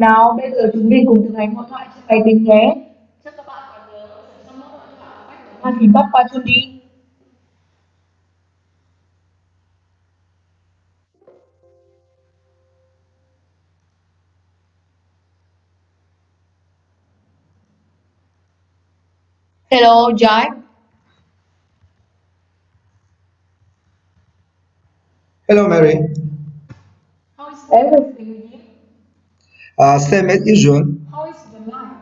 Nào, bây giờ chúng mình cùng thực hành hội thoại trên máy tính nhé. Chắc các bạn còn nhớ ở trong mẫu hội thoại cách nói Hoa Kỳ Bắc qua chân đi. Hello, Jack. Hello, Mary. How is everything with you? Same as usual. How is the life?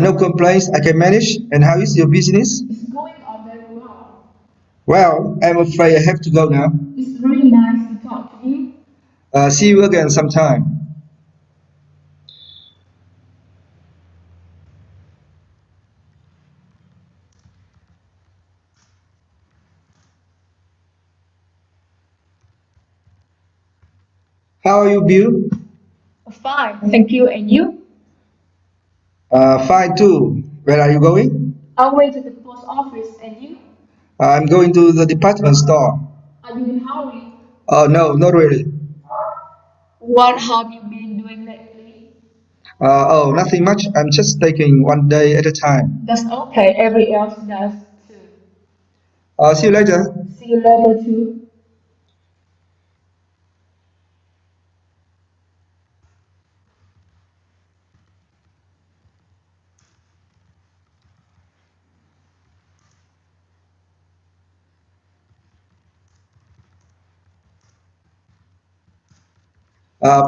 No complaints. I can manage. And how is your business? It's going on very well. Well, I'm afraid I have to go now. It's really nice to talk to you. See you again sometime. How are you, Bill? Fine, thank you. And you? Fine too. Where are you going? I'll wait at the post office. And you? I'm going to the department store. Are you in a hurry? Oh, no, not really. What have you been doing lately? Oh, nothing much. I'm just taking one day at a time. That's okay. Every else does too. See you later. See you later too.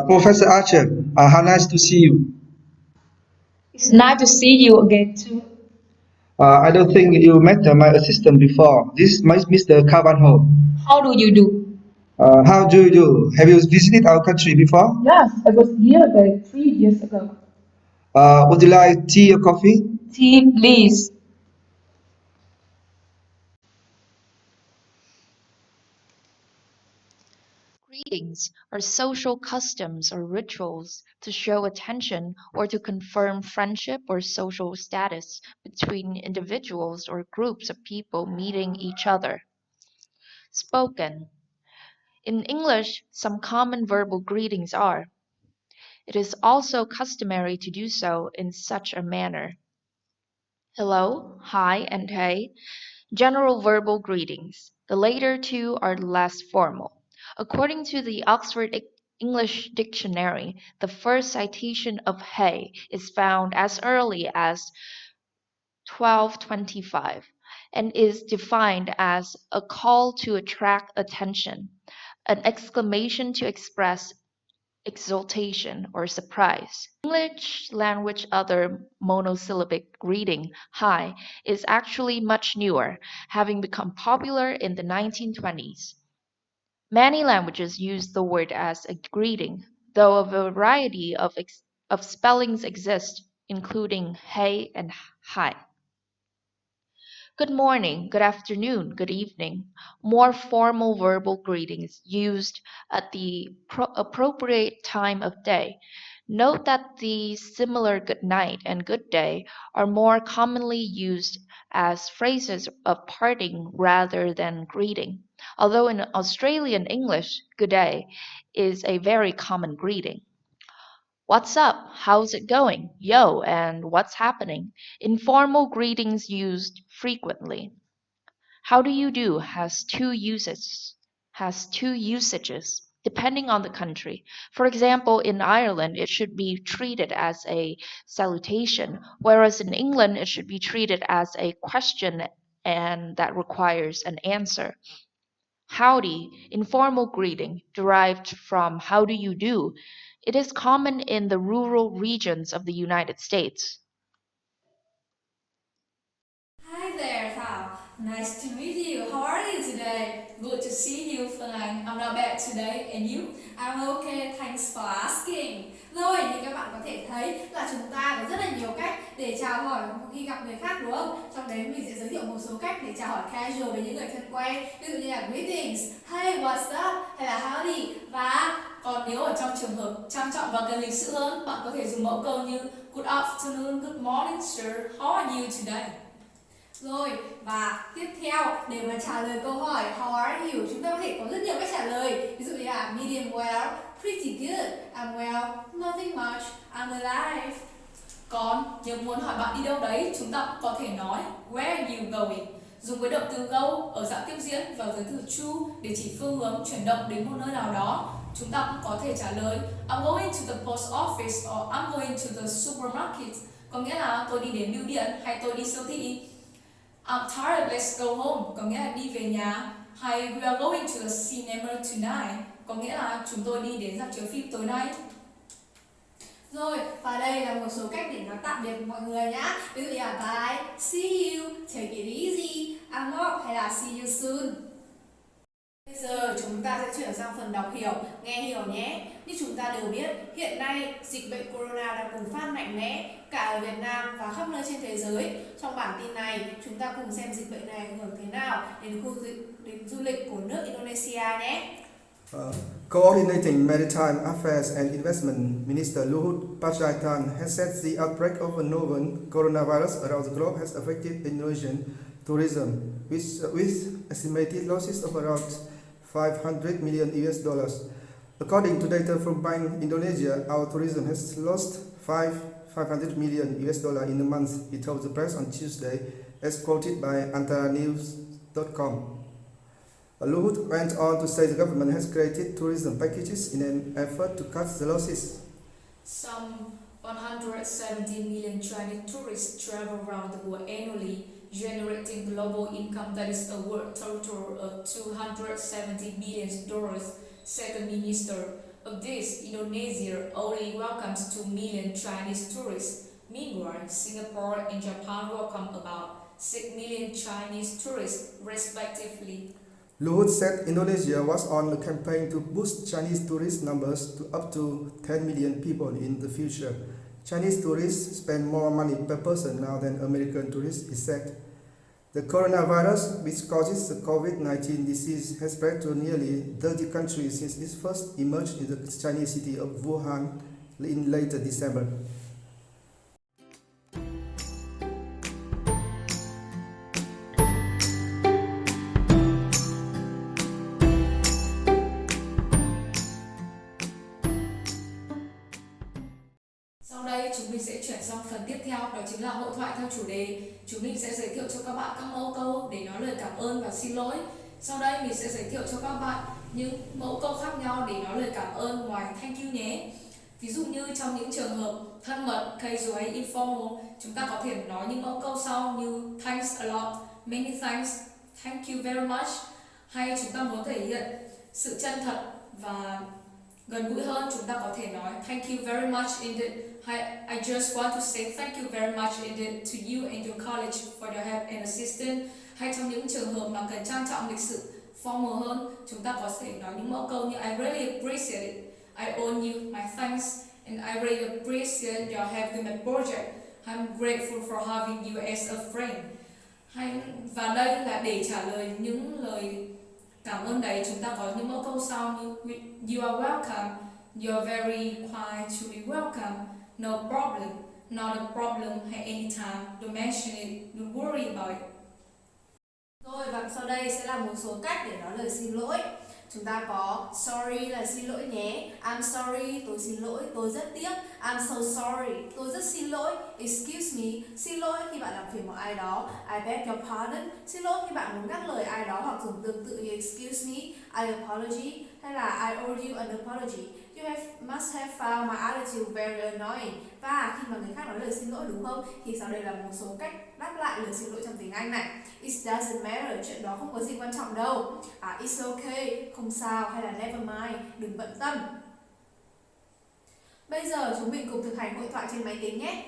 Professor Archer, how nice to see you. It's nice to see you again too. I don't think you met my assistant before. This is Mr. Carvalho. How do you do? How do you do? Have you visited our country before? Yes, I was here like 3 years ago. Would you like tea or coffee? Tea, please. Greetings are social customs or rituals to show attention or to confirm friendship or social status between individuals or groups of people meeting each other. Spoken. In English, some common verbal greetings are: it is also customary to do so in such a manner. Hello, hi, and hey. General verbal greetings. The later two are less formal. According to the Oxford English Dictionary, the first citation of hey is found as early as 1225 and is defined as a call to attract attention, an exclamation to express exultation or surprise. English language other monosyllabic greeting, hi, is actually much newer, having become popular in the 1920s. Many languages use the word as a greeting, though a variety of spellings exist, including hey and hi. Good morning, good afternoon, good evening. More formal verbal greetings used at the appropriate time of day. Note that the similar good night and good day are more commonly used as phrases of parting rather than greeting. Although in Australian English, good day is a very common greeting. What's up? How's it going? Yo, and what's happening? Informal greetings used frequently. How do you do has two usages depending on the country. For example, in Ireland it should be treated as a salutation, whereas in England it should be treated as a question and that requires an answer. Howdy, informal greeting, derived from how do you do. It is common in the rural regions of the United States. Hi there, Thảo. Nice to meet you. How are you today? Good to see you, Phương Anh. I'm not bad today. And you? I'm okay. Thanks for asking. Rồi, như các bạn có thể thấy là chúng ta có rất là nhiều cách để chào hỏi khi gặp người khác đúng không? Trong đấy mình sẽ giới thiệu một số cách để chào hỏi casual với những người thân quen. Ví dụ như là greetings, hey, what's up, hay là howdy. Và còn nếu ở trong trường hợp trang trọng và cần lịch sự hơn, bạn có thể dùng mẫu câu như good afternoon, good morning, sir. How are you today? Rồi, và tiếp theo để mà trả lời câu hỏi How are you? Chúng ta có thể có rất nhiều cách trả lời. Ví dụ như là medium well, Pretty good. I'm well. Nothing much. I'm alive. Còn nếu muốn hỏi bạn đi đâu đấy, chúng ta có thể nói Where are you going? Dùng với động từ go ở dạng tiếp diễn và giới từ to để chỉ phương hướng chuyển động đến một nơi nào đó. Chúng ta cũng có thể trả lời I'm going to the post office or I'm going to the supermarket. Có nghĩa là tôi đi đến bưu điện hay tôi đi siêu thị. I'm tired, let's go home. Có nghĩa là đi về nhà. Hay we are going to the cinema tonight. Có nghĩa là chúng tôi đi đến rạp chiếu phim tối nay. Rồi, và đây là một số cách để nói tạm biệt mọi người nhá. Ví dụ như là bye, see you, take it easy, I'm off hay là see you soon. Bây giờ chúng ta sẽ chuyển sang phần đọc hiểu, nghe hiểu nhé. Như chúng ta đều biết, hiện nay dịch bệnh corona đang bùng phát mạnh mẽ cả ở Việt Nam và khắp nơi trên thế giới. Trong bản tin này, chúng ta cùng xem dịch bệnh này ảnh hưởng thế nào đến du lịch của nước Indonesia nhé. Coordinating Maritime Affairs and Investment Minister Luhut Panjaitan has said the outbreak of a novel coronavirus around the globe has affected Indonesian tourism, with estimated losses of around $500 million US. According to data from Bank Indonesia, our tourism has lost $500 million US in a month, he told the press on Tuesday, as quoted by antaranews.com. Luhut went on to say the government has created tourism packages in an effort to cut the losses. Some 170 million Chinese tourists travel around the world annually, generating global income that is a world total of $270 billion, said the minister. Of this, Indonesia only welcomes 2 million Chinese tourists. Meanwhile, Singapore and Japan welcome about 6 million Chinese tourists, respectively. Luhut said Indonesia was on a campaign to boost Chinese tourist numbers to up to 10 million people in the future. Chinese tourists spend more money per person now than American tourists, he said. The coronavirus, which causes the COVID-19 disease, has spread to nearly 30 countries since it first emerged in the Chinese city of Wuhan in late December. Sau đây chúng mình sẽ chuyển sang phần tiếp theo, đó chính là hội thoại theo chủ đề. Chúng mình sẽ giới thiệu cho các bạn các mẫu câu để nói lời cảm ơn và xin lỗi. Sau đây mình sẽ giới thiệu cho các bạn những mẫu câu khác nhau để nói lời cảm ơn ngoài thank you nhé. Ví dụ như trong những trường hợp thân mật, casual hay informal, chúng ta có thể nói những mẫu câu sau như thanks a lot, many thanks, thank you very much. Hay chúng ta muốn thể hiện sự chân thật và gần gũi hơn, chúng ta có thể nói thank you very much indeed. Hay I just want to say thank you very much indeed to you and your college for your help and assistance. Hay trong những trường hợp mà cần trang trọng lịch sự, formal hơn, chúng ta có thể nói những mẫu câu như I really appreciate it, I owe you my thanks, and I really appreciate your help with my project. I'm grateful for having you as a friend. Hay và đây là để trả lời những lời cảm ơn đấy, chúng ta có những mẫu câu sau như you are welcome, you're very quite to be welcome, no problem, not a problem, hay anytime, don't mention it, don't worry about it. Rồi và sau đây sẽ là một số cách để nói lời xin lỗi. Chúng ta có sorry là xin lỗi nhé, I'm sorry, tôi xin lỗi, tôi rất tiếc, I'm so sorry, tôi rất xin lỗi, excuse me, xin lỗi khi bạn làm phiền một ai đó, I beg your pardon, xin lỗi khi bạn muốn ngắt lời ai đó hoặc dùng tương tự như excuse me, I apology, hay là I owe you an apology. You must have found my attitude very annoying. Và khi mà người khác nói lời xin lỗi đúng không, thì sau đây là một số cách đáp lại lời xin lỗi trong tiếng Anh này. It doesn't matter, chuyện đó không có gì quan trọng đâu. It's okay, không sao, hay là never mind, đừng bận tâm. Bây giờ chúng mình cùng thực hành hội thoại trên máy tính nhé.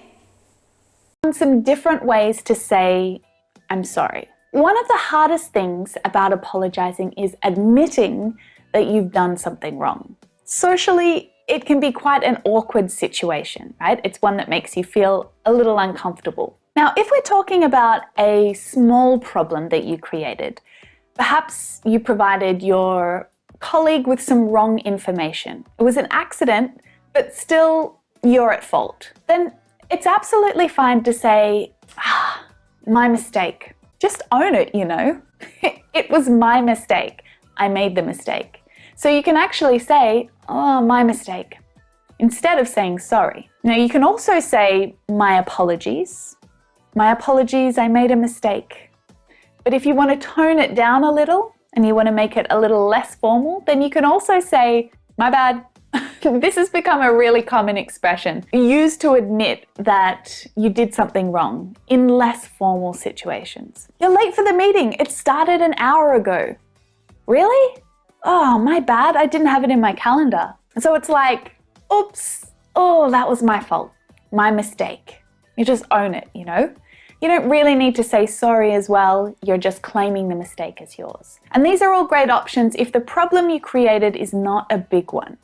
Some different ways to say I'm sorry. One of the hardest things about apologizing is admitting that you've done something wrong. Socially, it can be quite an awkward situation, right? It's one that makes you feel a little uncomfortable. Now, if we're talking about a small problem that you created, perhaps you provided your colleague with some wrong information. It was an accident, but still you're at fault. Then it's absolutely fine to say, my mistake. Just own it, you know. It was my mistake. I made the mistake. So you can actually say, oh, my mistake, instead of saying sorry. Now you can also say, my apologies. My apologies, I made a mistake. But if you want to tone it down a little and you want to make it a little less formal, then you can also say, my bad. This has become a really common expression used to admit that you did something wrong in less formal situations. You're late for the meeting. It started an hour ago. Really? Oh, my bad. I didn't have it in my calendar. And so it's like, oops, oh, that was my fault, my mistake. You just own it, you know? You don't really need to say sorry as well. You're just claiming the mistake as yours. And these are all great options if the problem you created is not a big one.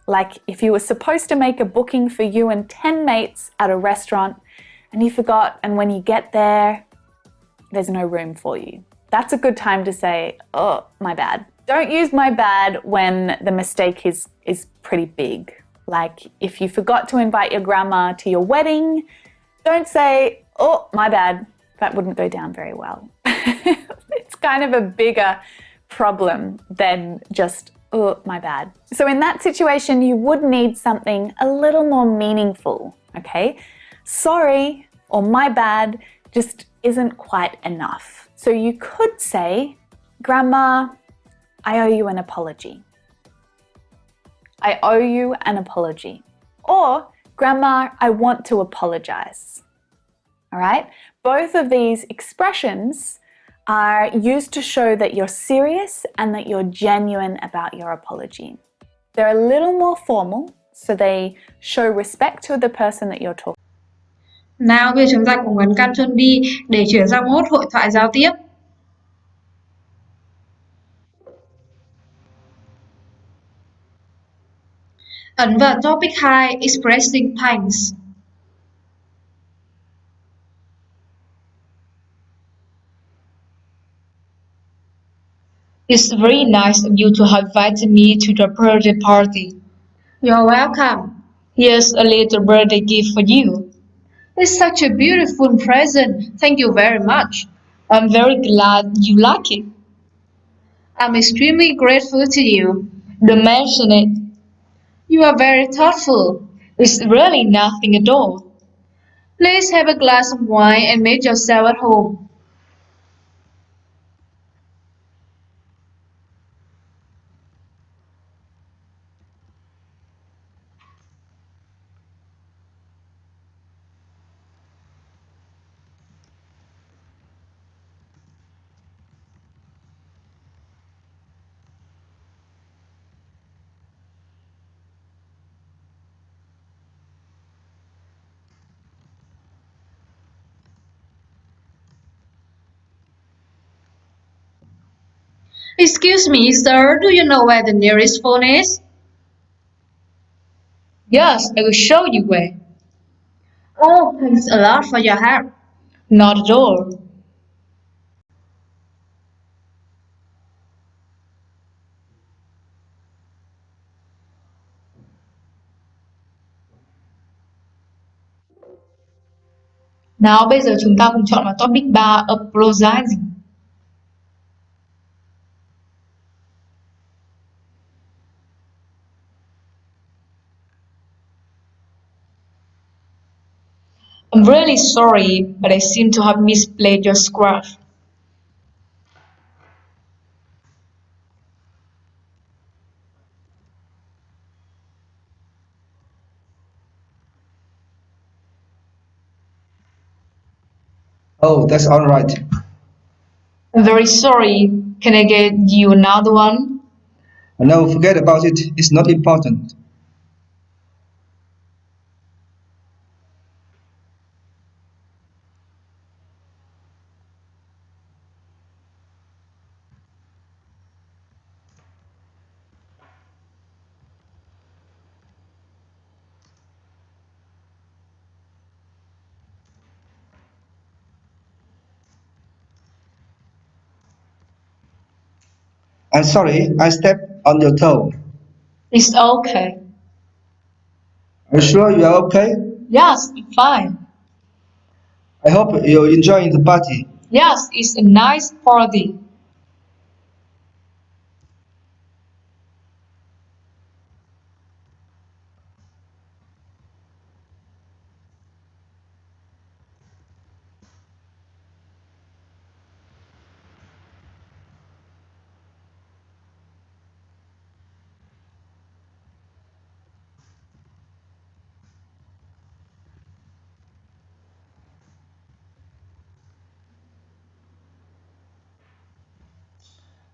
Like if you were supposed to make a booking for you and 10 mates at a restaurant and you forgot, and when you get there, there's no room for you. That's a good time to say, oh, my bad. Don't use my bad when the mistake is pretty big. Like if you forgot to invite your grandma to your wedding, don't say, oh, my bad. That wouldn't go down very well. It's kind of a bigger problem than just, oh, my bad. So in that situation, you would need something a little more meaningful, okay? Sorry or my bad just isn't quite enough. So you could say, Grandma, I owe you an apology. I owe you an apology. Or, Grandma, I want to apologize. All right? Both of these expressions are used to show that you're serious and that you're genuine about your apology. They're a little more formal, so they show respect to the person that you're talking. Nào bây giờ chúng ta cùng ấn Ctrl đi để chuyển sang mode hội thoại giao tiếp. Ấn vào Topic 2 Expressing Thanks. It's very nice of you to have invited me to the birthday party. You're welcome. Here's a little birthday gift for you. It's such a beautiful present. Thank you very much. I'm very glad you like it. I'm extremely grateful to you. Don't mention it. You are very thoughtful. It's really nothing at all. Please have a glass of wine and make yourself at home. Excuse me, sir, do you know where the nearest phone is? Yes, I will show you where. Oh, thanks a lot for your help. Not at all. Nào bây giờ chúng ta cùng chọn vào topic 3 Apologizing. I'm really sorry, but I seem to have misplayed your scarf. Oh, that's all right. I'm very sorry. Can I get you another one? No, forget about it. It's not important. I'm sorry, I stepped on your toe. It's okay. Are you sure you are okay? Yes, it's fine. I hope you're enjoying the party. Yes, it's a nice party.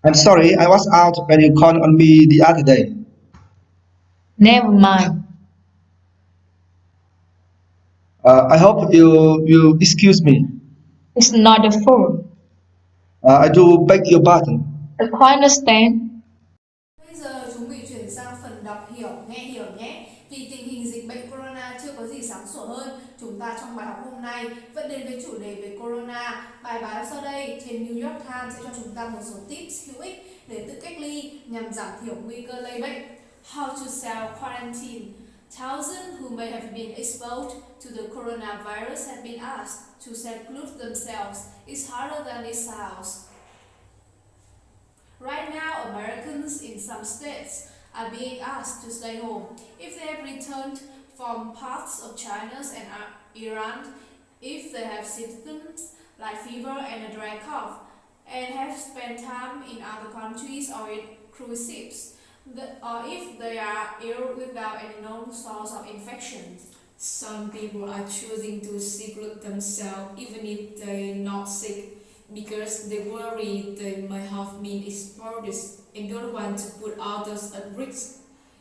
I'm sorry, I was out when you called on me the other day. Never mind. I hope you excuse me. It's not a fault. I do beg your pardon. I quite understand. Bây giờ chúng mình chuyển sang phần đọc hiểu, nghe hiểu nhé. Vì tình hình dịch bệnh corona chưa có gì sáng sủa hơn, chúng ta trong bài học hôm nay vẫn đến với chủ đề về corona. Bài báo sau đây trên New York Times sẽ cho chúng ta một số tips hữu ích để tự cách ly nhằm giảm thiểu nguy cơ lây bệnh. How to self-quarantine. Thousands who may have been exposed to the coronavirus have been asked to seclude themselves. It's harder than it sounds. Right now, Americans in some states are being asked to stay home if they have returned from parts of China and Iran, if they have symptoms like fever and a dry cough, and have spent time in other countries or in cruise ships, or if they are ill without any known source of infection. Some people are choosing to seclude themselves even if they're not sick because they worry they might have been exposed and don't want to put others at risk.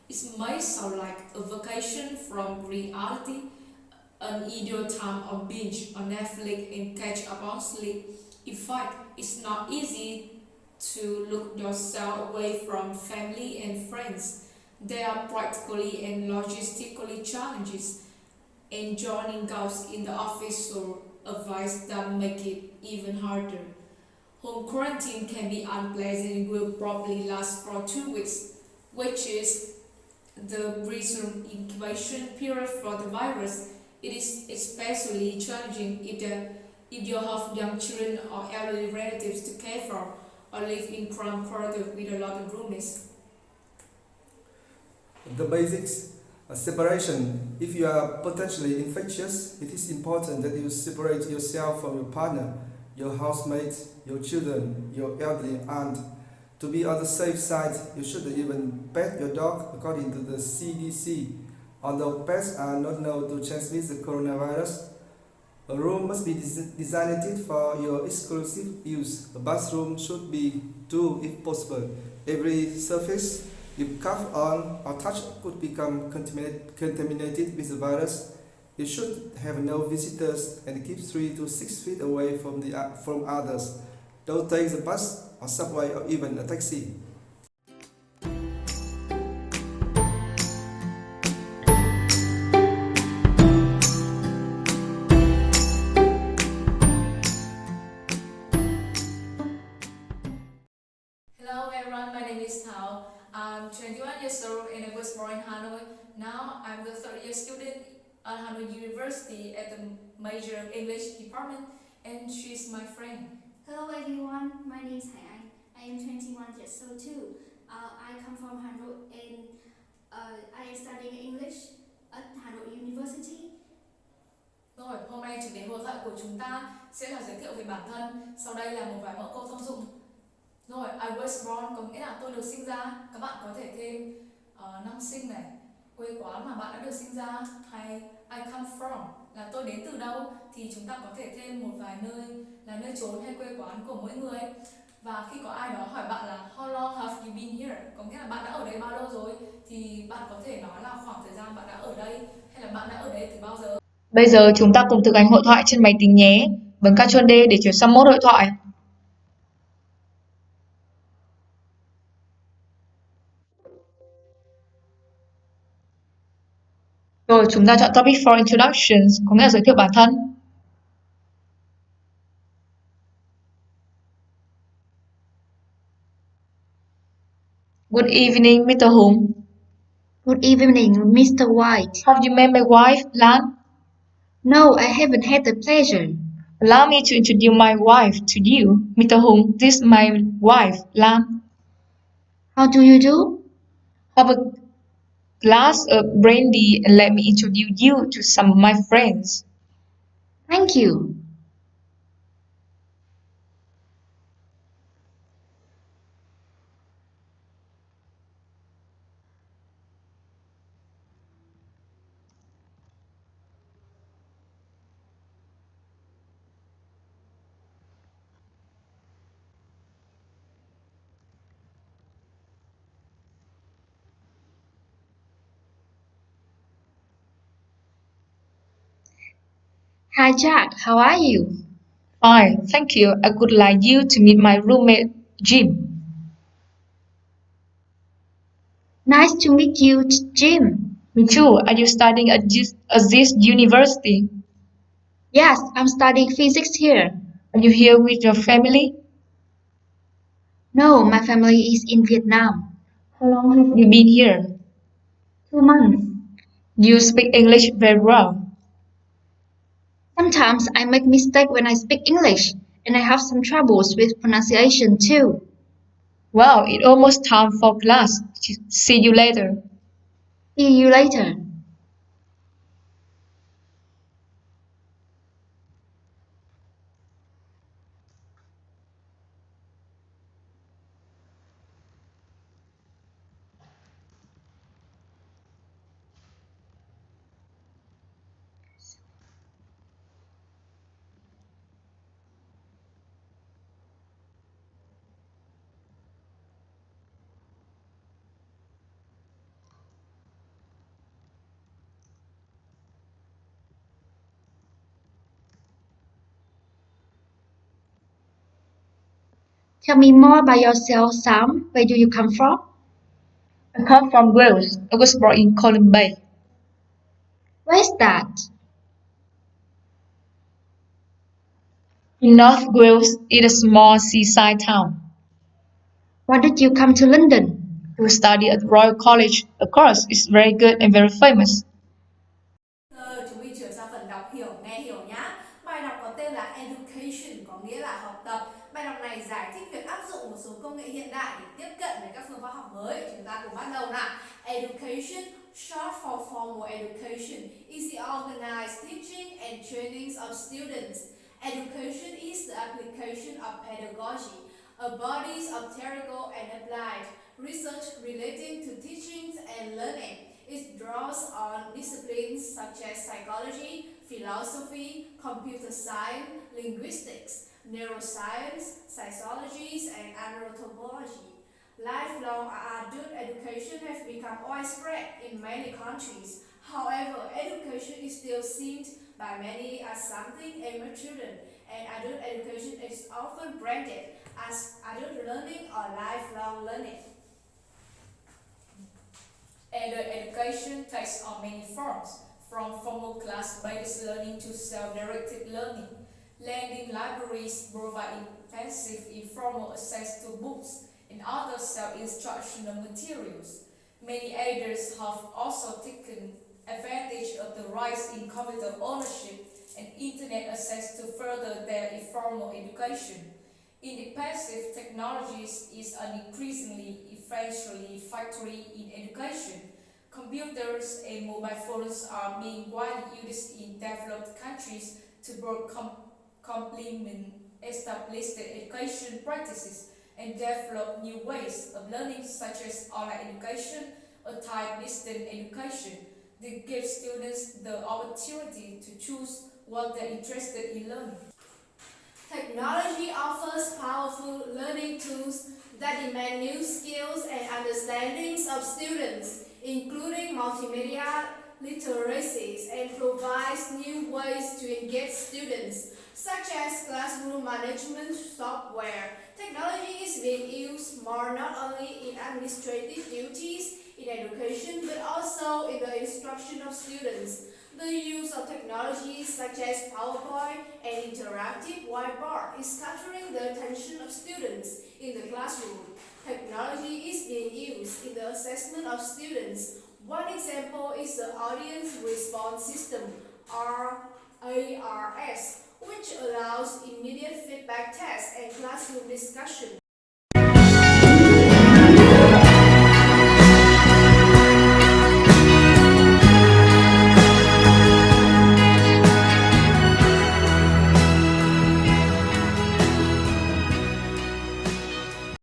It may sound like a vacation from reality, an ideal time of binge on Netflix and catch up on sleep. In fact, it's not easy to look yourself away from family and friends. There are practically and logistically challenges, and joining gaps in the official advice that make it even harder. Home quarantine can be unpleasant and will probably last for 2 weeks, which is the reasonable incubation period for the virus. It is especially challenging if you have young children or elderly relatives to care for or live in cramped quarters with a lot of roommates. The basics separation. If you are potentially infectious, it is important that you separate yourself from your partner, your housemate, your children, your elderly aunt. To be on the safe side, you should even pet your dog according to the CDC. Although pets are not known to transmit the coronavirus, a room must be designated for your exclusive use. A bathroom should be too, if possible. Every surface you cough on or touch could become contaminated with the virus. You should have no visitors and keep 3 to 6 feet away from others. Don't take the bus or subway or even a taxi. Hello everyone, my name is Thảo. I'm 21 years old and I was born in Hanoi. Now I'm the third year student at Hanoi University at the major English department, and she's my friend. Hello everyone, my name is Hải Anh. I am 21 years old too. I come from Hanoi and I am studying English at Hanoi University. Rồi, hôm nay chủ đề hội thoại của chúng ta sẽ là giới thiệu về bản thân. Sau đây là một vài mẫu câu thông dụng. Rồi, I was born có nghĩa là tôi được sinh ra. Các bạn có thể thêm năm sinh này, quê quán mà bạn đã được sinh ra, hay I come from là tôi đến từ đâu, thì chúng ta có thể thêm một vài nơi là nơi chốn hay quê quán của mỗi người. Và khi có ai đó hỏi bạn là how long have you been here, có nghĩa là bạn đã ở đây bao lâu rồi, thì bạn có thể nói là khoảng thời gian bạn đã ở đây, hay là bạn đã ở đây từ bao giờ. Bây giờ chúng ta cùng thực hành hội thoại trên máy tính nhé. Bấm Ctrl D để chuyển sang mode hội thoại. Rồi chúng ta chọn Topic for Introductions, có nghĩa là giới thiệu bản thân. Good evening, Mr. Hùng. Good evening, Mr. White. Have you met my wife, Lan? No, I haven't had the pleasure. Allow me to introduce my wife to you, Mr. Hùng. This is my wife, Lan. How do you do? Have a glass of brandy and let me introduce you to some of my friends. Thank you. Hi Jack, how are you? Fine, thank you. I would like you to meet my roommate, Jim. Nice to meet you, Jim. Me too. Are you studying at this university? Yes, I'm studying physics here. Are you here with your family? No, my family is in Vietnam. How long have you been here? 2 months. You speak English very well. Sometimes I make mistakes when I speak English, and I have some troubles with pronunciation too. Wow, it's almost time for class. See you later. See you later. Tell me more about yourself, Sam. Where do you come from? I come from Wales. I was born in Colombia. Where's that? In North Wales, it's a small seaside town. Why did you come to London? To study at Royal College. Of course, it's very good and very famous. Chúng mình chuyển sang phần đọc hiểu, nghe hiểu nhá. Bài đọc có tên là Education, có nghĩa là học tập. Bài đọc này giải thích việc áp dụng một số công nghệ hiện đại để tiếp cận với các phương pháp học mới. Chúng ta cùng bắt đầu nào. Education, short for formal education, is the organized teaching and trainings of students. Education is the application of pedagogy, a bodies of theoretical and applied research relating to teaching and learning. It draws on disciplines such as psychology, philosophy, computer science, linguistics, neuroscience, sociology, and anthropology. Lifelong adult education has become widespread in many countries. However, education is still seen by many as something aimed at children, and adult education is often branded as adult learning or lifelong learning. Adult education takes on many forms, from formal class-based learning to self-directed learning. Lending libraries provide intensive informal access to books and other self-instructional materials. Many adults have also taken advantage of the rise in computer ownership and internet access to further their informal education. Independent technologies is an increasingly influential factor in education. Computers and mobile phones are being widely used in developed countries to both complement established education practices and develop new ways of learning such as online education or type distance education. They give students the opportunity to choose what they're interested in learning. Technology offers powerful learning tools that demand new skills and understandings of students, including multimedia literacies, and provides new ways to engage students, such as classroom management software. Technology is being used more not only in administrative duties in education but also in the instruction of students. The use of technologies such as PowerPoint and interactive whiteboard is capturing the attention of students in the classroom. Technology is being used in the assessment of students. One example is the Audience Response System, ARS, which allows immediate feedback tests and classroom discussion.